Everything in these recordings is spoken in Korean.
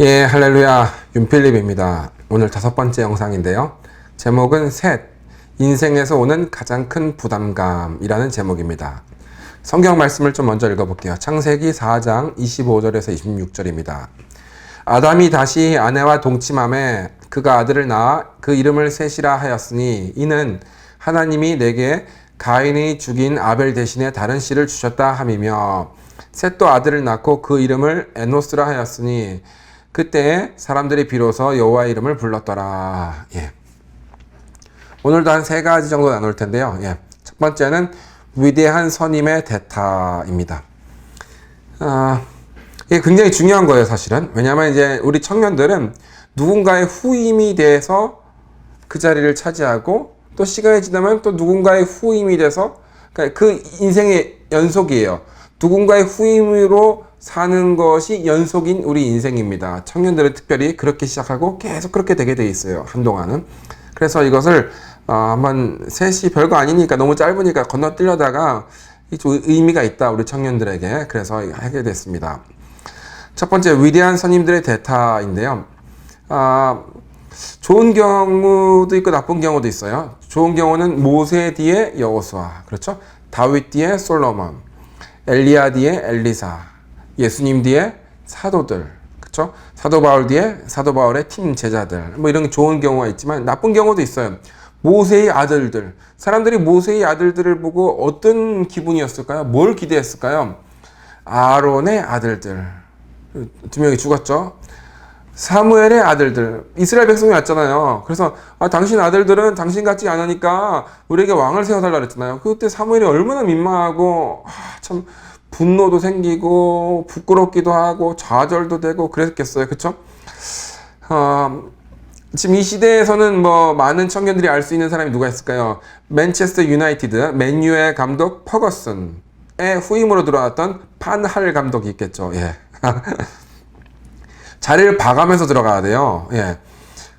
예, 할렐루야. 윤필립입니다. 오늘 5번째 영상인데요. 제목은 셋, 인생에서 오는 가장 큰 부담감이라는 제목입니다. 성경 말씀을 좀 먼저 읽어볼게요. 창세기 4장 25절에서 26절입니다. 아담이 다시 아내와 동침함에 그가 아들을 낳아 그 이름을 셋이라 하였으니 이는 하나님이 내게 가인이 죽인 아벨 대신에 다른 씨를 주셨다 함이며 셋도 아들을 낳고 그 이름을 에노스라 하였으니 그때 사람들이 비로소 여호와의 이름을 불렀더라. 예. 오늘도 한 3가지 정도 나눌 텐데요. 예. 첫 번째는 위대한 선임의 대타입니다. 이게 굉장히 중요한 거예요, 사실은. 왜냐하면 이제 우리 청년들은 누군가의 후임이 돼서 그 자리를 차지하고 또 시간이 지나면 또 누군가의 후임이 돼서 그러니까 그 인생의 연속이에요. 누군가의 후임으로 사는 것이 연속인 우리 인생입니다. 청년들은 특별히 그렇게 시작하고 계속 그렇게 되게 돼 있어요. 한동안은. 그래서 이것을 한번 셋이 별거 아니니까 너무 짧으니까 건너뛰려다가 좀 의미가 있다. 우리 청년들에게. 그래서 하게 됐습니다. 첫 번째 위대한 선임들의 대타인데요. 좋은 경우도 있고 나쁜 경우도 있어요. 좋은 경우는 모세 뒤에 여호수아, 그렇죠? 다윗 뒤에 솔로몬, 엘리야 뒤에 엘리사, 예수님 뒤에 사도들, 그렇죠? 사도 바울 뒤에 사도 바울의 팀 제자들, 뭐 이런 좋은 경우가 있지만 나쁜 경우도 있어요. 모세의 아들들, 사람들이 모세의 아들들을 보고 어떤 기분이었을까요? 뭘 기대했을까요? 아론의 아들들, 2명이 죽었죠. 사무엘의 아들들, 이스라엘 백성이 왔잖아요. 그래서 당신 아들들은 당신 같지 않으니까 우리에게 왕을 세워달라 그랬잖아요. 그때 사무엘이 얼마나 민망하고 참 분노도 생기고 부끄럽기도 하고 좌절도 되고 그랬겠어요. 그쵸? 지금 이 시대에서는 뭐 많은 청년들이 알 수 있는 사람이 누가 있을까요? 맨체스터 유나이티드 맨유의 감독 퍼거슨의 후임으로 들어왔던 판할 감독이 있겠죠. 예. 자리를 봐가면서 들어가야 돼요. 예.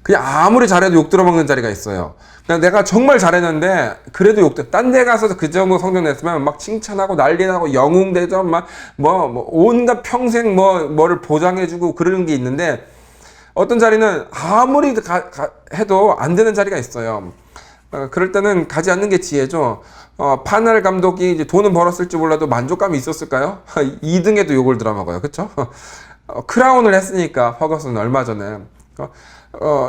그냥 아무리 잘해도 욕 들어먹는 자리가 있어요. 그냥 내가 정말 잘했는데 그래도 딴 데 가서 그 정도 성적 냈으면 막 칭찬하고 난리 나고 영웅대전 막 온갖 평생 뭐를 보장해주고 그러는 게 있는데 어떤 자리는 아무리 해도 안 되는 자리가 있어요. 그럴 때는 가지 않는 게 지혜죠. 파날 감독이 이제 돈은 벌었을지 몰라도 만족감이 있었을까요? 2등에도 욕을 들어먹어요. 그쵸? 크라운을 했으니까 퍼거슨 얼마 전에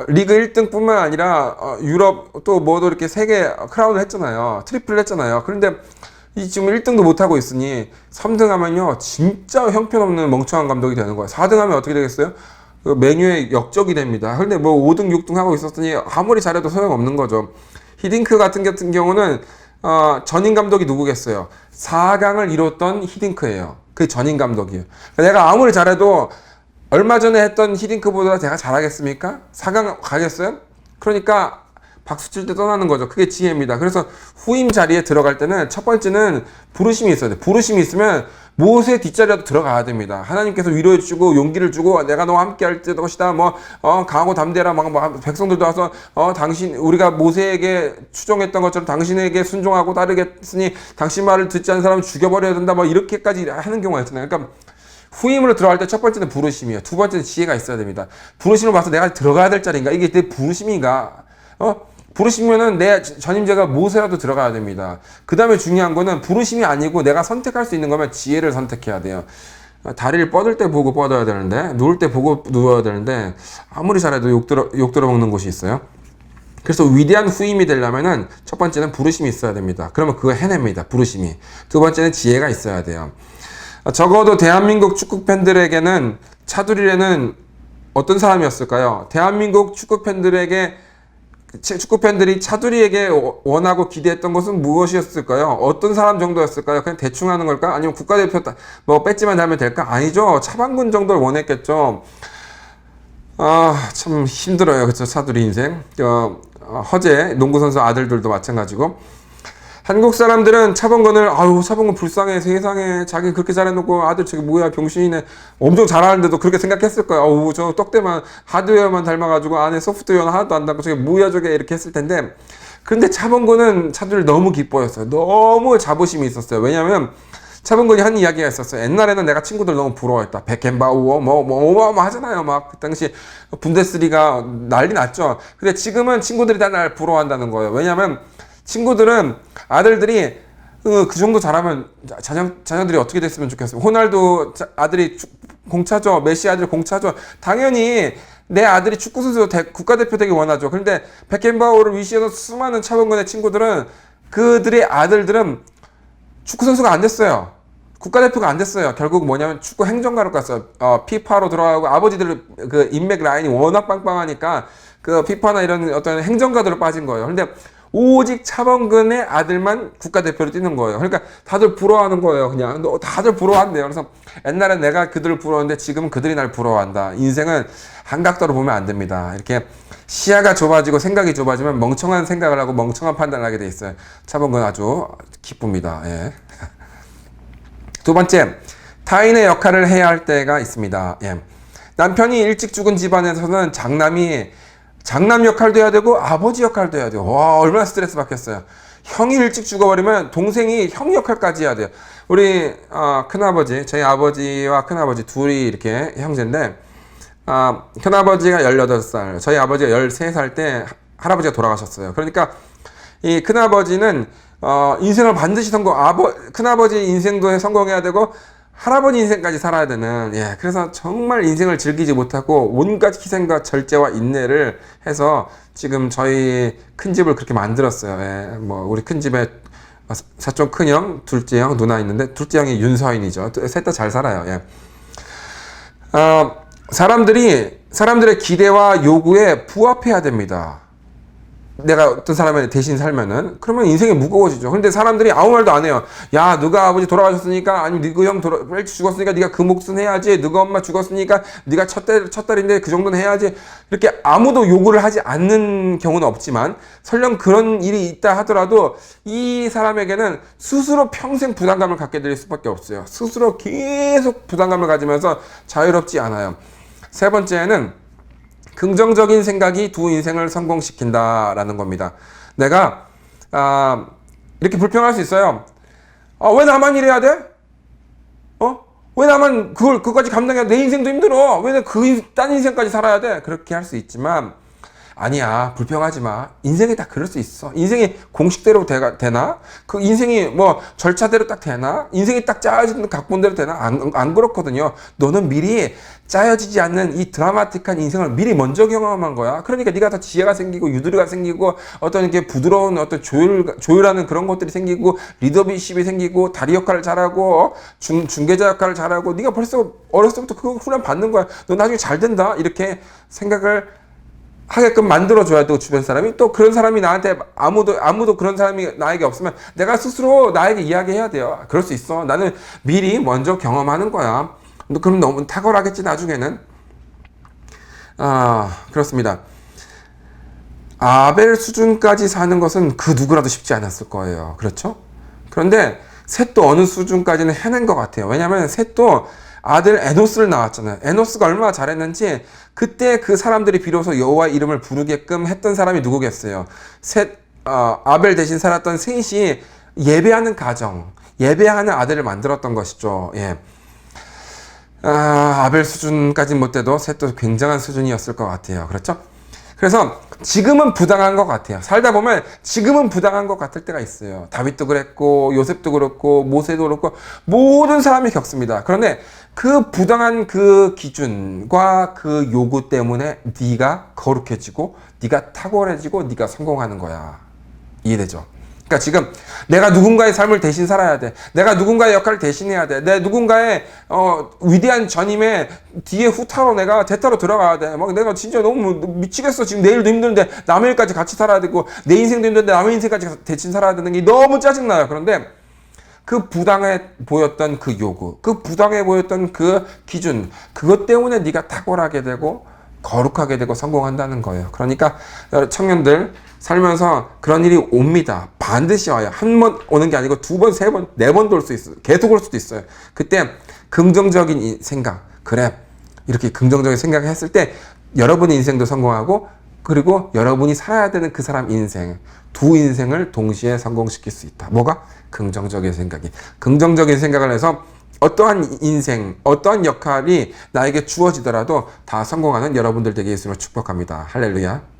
리그 1등 뿐만 아니라 유럽 또 뭐도 이렇게 3개 크라운을 했잖아요. 트리플을 했잖아요. 그런데 지금 1등도 못하고 있으니 3등 하면요 진짜 형편없는 멍청한 감독이 되는 거예요. 4등 하면 어떻게 되겠어요? 메뉴의 역적이 됩니다. 그런데 뭐 5등 6등 하고 있었으니 아무리 잘해도 소용없는 거죠. 히딩크 같은 경우는 전임 감독이 누구겠어요? 4강을 이뤘던 히딩크예요. 그 전임 감독이에요. 내가 아무리 잘해도 얼마 전에 했던 히딩크보다 제가 잘하겠습니까? 4강 가겠어요? 그러니까 박수 칠 때 떠나는 거죠. 그게 지혜입니다. 그래서 후임 자리에 들어갈 때는 첫 번째는 부르심이 있어야 돼요. 부르심이 있으면 모세 뒷자리라도 들어가야 됩니다. 하나님께서 위로해 주시고 용기를 주고 내가 너와 함께 할 것이다. 강하고 담대라. 백성들도 와서 당신 우리가 모세에게 추종했던 것처럼 당신에게 순종하고 따르겠으니 당신 말을 듣지 않는 사람은 죽여버려야 된다. 이렇게까지 하는 경우가 있잖아요. 그러니까 후임으로 들어갈 때 첫 번째는 부르심이에요. 두 번째는 지혜가 있어야 됩니다. 부르심을 봐서 내가 들어가야 될 자리인가? 이게 내 부르심인가? 부르시면은 내 전임자가 모세라도 들어가야 됩니다. 그 다음에 중요한 거는 부르심이 아니고 내가 선택할 수 있는 거면 지혜를 선택해야 돼요. 다리를 뻗을 때 보고 뻗어야 되는데, 누울 때 보고 누워야 되는데, 아무리 잘해도 욕 들어먹는 곳이 있어요. 그래서 위대한 후임이 되려면은 첫 번째는 부르심이 있어야 됩니다. 그러면 그거 해냅니다. 부르심이. 두 번째는 지혜가 있어야 돼요. 적어도 대한민국 축구 팬들에게는 차두리에는 어떤 사람이었을까요? 대한민국 축구 팬들이 차두리에게 원하고 기대했던 것은 무엇이었을까요? 어떤 사람 정도였을까요? 그냥 대충 하는 걸까? 아니면 국가대표 배지만 달면 될까? 아니죠. 차범근 정도를 원했겠죠. 참 힘들어요. 그쵸? 차두리 인생. 허재 농구선수 아들들도 마찬가지고. 한국 사람들은 차범근을 차범근 불쌍해 세상에 자기 그렇게 잘해놓고 아들 저기 뭐야 병신이네 엄청 잘하는데도 그렇게 생각했을 거야. 저 떡대만 하드웨어만 닮아가지고 안에 소프트웨어는 하나도 안 닮고 저게 뭐야 저게 이렇게 했을 텐데 그런데 차범근은 차두리를 너무 기뻐했어요. 너무 자부심이 있었어요. 왜냐하면 차범근이 한 이야기가 있었어요. 옛날에는 내가 친구들 너무 부러워했다. 백켄바우어 뭐 하잖아요. 막 그 당시 분데스리가 난리 났죠. 근데 지금은 친구들이 다 날 부러워한다는 거예요. 왜냐면 친구들은 아들들이 그 정도 잘하면 자녀들이 어떻게 됐으면 좋겠어요. 호날두 아들이 공차죠. 메시 아들이 공차죠. 당연히 내 아들이 축구선수 국가대표 되기 원하죠. 그런데 베켄바우어를 위시해서 수많은 차범근의 친구들은 그들의 아들들은 축구선수가 안 됐어요. 국가대표가 안 됐어요. 결국 뭐냐면 축구 행정가로 갔어요. 피파로 들어가고 아버지들 그 인맥 라인이 워낙 빵빵하니까 그 피파나 이런 어떤 행정가들로 빠진 거예요. 그런데 오직 차범근의 아들만 국가대표로 뛰는 거예요. 그러니까 다들 부러워하는 거예요. 그냥 다들 부러워한대요. 그래서 옛날에 내가 그들을 부러웠는데 지금은 그들이 날 부러워한다. 인생은 한각도로 보면 안 됩니다. 이렇게 시야가 좁아지고 생각이 좁아지면 멍청한 생각을 하고 멍청한 판단을 하게 돼 있어요. 차범근 아주 기쁩니다. 예. 두 번째, 타인의 역할을 해야 할 때가 있습니다. 예. 남편이 일찍 죽은 집안에서는 장남 역할도 해야 되고 아버지 역할도 해야 돼요. 와, 얼마나 스트레스 받겠어요. 형이 일찍 죽어버리면 동생이 형 역할까지 해야 돼요. 우리 큰아버지, 저희 아버지와 큰아버지 둘이 이렇게 형제인데 큰아버지가 18살, 저희 아버지가 13살 때 할아버지가 돌아가셨어요. 그러니까 이 큰아버지는 인생을 반드시 큰아버지 인생도 성공해야 되고 할아버지 인생까지 살아야 되는, 예, 그래서 정말 인생을 즐기지 못하고 온갖 희생과 절제와 인내를 해서 지금 저희 큰 집을 그렇게 만들었어요. 예, 뭐 우리 큰 집에 사촌 큰형, 둘째 형, 누나 있는데 둘째 형이 윤서인이죠. 셋 다 잘 살아요. 예. 사람들의 기대와 요구에 부합해야 됩니다. 내가 어떤 사람을 대신 살면은 그러면 인생이 무거워지죠. 근데 사람들이 아무 말도 안 해요. 야, 누가 아버지 돌아가셨으니까, 아니면 너가 형 일찍 죽었으니까 네가 그 몫은 해야지. 너가 엄마 죽었으니까 네가 첫 딸인데 그 정도는 해야지. 이렇게 아무도 요구를 하지 않는 경우는 없지만 설령 그런 일이 있다 하더라도 이 사람에게는 스스로 평생 부담감을 갖게 될 수밖에 없어요. 스스로 계속 부담감을 가지면서 자유롭지 않아요. 세 번째는 긍정적인 생각이 두 인생을 성공시킨다라는 겁니다. 내가 이렇게 불평할 수 있어요. 왜 나만 이래야 돼? 왜 나만 그거까지 감당해야 돼? 내 인생도 힘들어. 왜 딴 인생까지 살아야 돼? 그렇게 할 수 있지만 아니야, 불평하지 마. 인생이 다 그럴 수 있어. 인생이 공식대로 되나? 그 인생이 뭐 절차대로 딱 되나? 인생이 딱 짜여진 각본대로 되나? 안 그렇거든요. 너는 미리 짜여지지 않는 이 드라마틱한 인생을 미리 먼저 경험한 거야. 그러니까 네가 더 지혜가 생기고 유두리가 생기고 어떤 이렇게 부드러운 어떤 조율하는 그런 것들이 생기고 리더십이 생기고 다리 역할을 잘하고 중개자 역할을 잘하고 네가 벌써 어렸을 때부터 그거 훈련 받는 거야. 너 나중에 잘 된다. 이렇게 생각을 하게끔 만들어줘야 되고, 주변 사람이. 또 그런 사람이 나한테 아무도 그런 사람이 나에게 없으면 내가 스스로 나에게 이야기해야 돼요. 그럴 수 있어. 나는 미리 먼저 경험하는 거야. 그럼 너무 탁월하겠지, 나중에는. 그렇습니다. 아벨 수준까지 사는 것은 그 누구라도 쉽지 않았을 거예요. 그렇죠? 그런데 셋도 어느 수준까지는 해낸 것 같아요. 왜냐하면 셋도 아들 에노스를 낳았잖아요. 에노스가 얼마나 잘했는지 그때 그 사람들이 비로소 여호와 이름을 부르게끔 했던 사람이 누구겠어요? 아벨 대신 살았던 셋이 예배하는 가정, 예배하는 아들을 만들었던 것이죠. 예. 아벨 수준까지는 못 돼도 셋도 굉장한 수준이었을 것 같아요. 그렇죠? 그래서 지금은 부당한 것 같아요. 살다 보면 지금은 부당한 것 같을 때가 있어요. 다윗도 그랬고 요셉도 그렇고 모세도 그렇고 모든 사람이 겪습니다. 그런데 그 부당한 그 기준과 그 요구 때문에 네가 거룩해지고 네가 탁월해지고 네가 성공하는 거야. 이해되죠? 그러니까 지금 내가 누군가의 삶을 대신 살아야 돼. 내가 누군가의 역할을 대신해야 돼. 내 누군가의 위대한 전임에 뒤에 후타로 내가 대타로 들어가야 돼. 막 내가 진짜 너무 미치겠어. 지금 내일도 힘든데 남의 일까지 같이 살아야 되고 내 인생도 힘든데 남의 인생까지 대신 살아야 되는 게 너무 짜증나요. 그런데 그 부당해 보였던 그 요구, 그 부당해 보였던 그 기준, 그것 때문에 네가 탁월하게 되고 거룩하게 되고 성공한다는 거예요. 그러니까 청년들 살면서 그런 일이 옵니다. 반드시 와요. 한 번 오는 게 아니고 두 번, 세 번, 네 번도 올 수 있어요. 계속 올 수도 있어요. 그때 긍정적인 생각, 그래, 이렇게 긍정적인 생각을 했을 때 여러분의 인생도 성공하고 그리고 여러분이 살아야 되는 그 사람 인생, 두 인생을 동시에 성공시킬 수 있다. 뭐가? 긍정적인 생각이. 긍정적인 생각을 해서 어떠한 인생, 어떠한 역할이 나에게 주어지더라도 다 성공하는 여러분들 되게 있음을 축복합니다. 할렐루야.